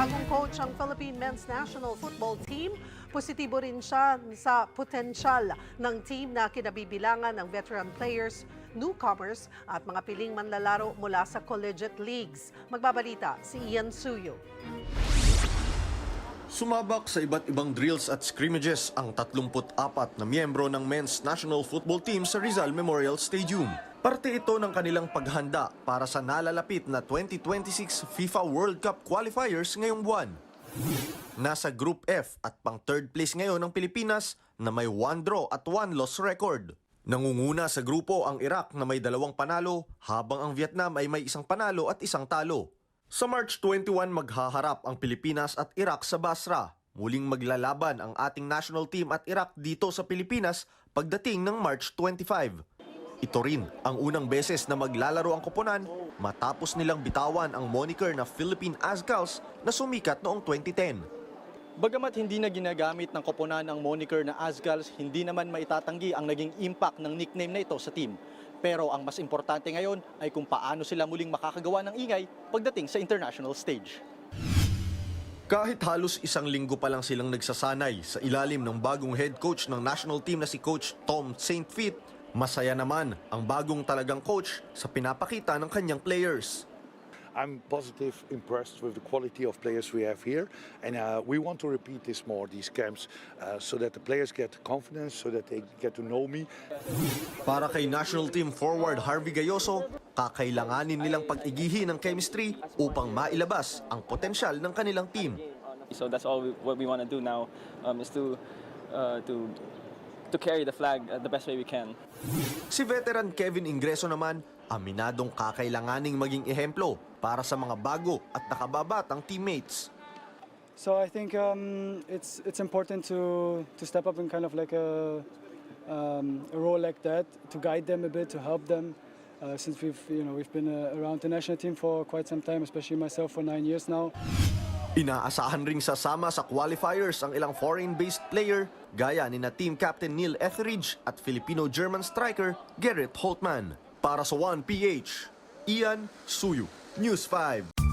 bagong coach ang Philippine Men's National Football Team. Positibo rin siya sa potensyal ng team na kinabibilangan ng veteran players, newcomers at mga piling manlalaro mula sa collegiate leagues. Magbabalita si Ian Suyo. Sumabak sa iba't ibang drills at scrimmages ang 34 na miyembro ng Men's National Football Team sa Rizal Memorial Stadium. Parte ito ng kanilang paghanda para sa nalalapit na 2026 FIFA World Cup qualifiers ngayong buwan. Nasa Group F at pang third place ngayon ng Pilipinas na may 1 draw at 1 loss record. Nangunguna sa grupo ang Iraq na may 2 panalo habang ang Vietnam ay may 1 panalo at 1 talo. Sa March 21 maghaharap ang Pilipinas at Iraq sa Basra. Muling maglalaban ang ating national team at Iraq dito sa Pilipinas pagdating ng March 25. Ito rin ang unang beses na maglalaro ang koponan matapos nilang bitawan ang moniker na Philippine Azkals na sumikat noong 2010. Bagamat hindi na ginagamit ng koponan ang moniker na Azkals, hindi naman maitatanggi ang naging impact ng nickname na ito sa team. Pero ang mas importante ngayon ay kung paano sila muling makakagawa ng ingay pagdating sa international stage. Kahit halos 1 linggo pa lang silang nagsasanay sa ilalim ng bagong head coach ng national team na si Coach Tom St. Fit, masaya naman ang bagong talagang coach sa pinapakita ng kanyang players. I'm positive, impressed with the quality of players we have here, and we want to repeat this more, these camps, so that the players get confidence, so that they get to know me. Para kay national team forward Harvey Gayoso, kakailanganin nilang pag-igihin ng chemistry upang mailabas ang potensyal ng kanilang team. So that's all what we want to do now, is to carry the flag the best way we can. Si veteran Kevin Ingreso naman, aminadong kakailanganing maging ehemplo para sa mga bago at nakababatang teammates. So I think it's important to step up in kind of like a role like that, to guide them a bit, to help them. Since we've been around the national team for quite some time, especially myself for 9 years now. Inaasahan ring sasama sa qualifiers ang ilang foreign-based player gaya ni na team captain Neil Etheridge at Filipino-German striker Gerrit Holtman. Para sa 1PH, Ian Suyo, News 5.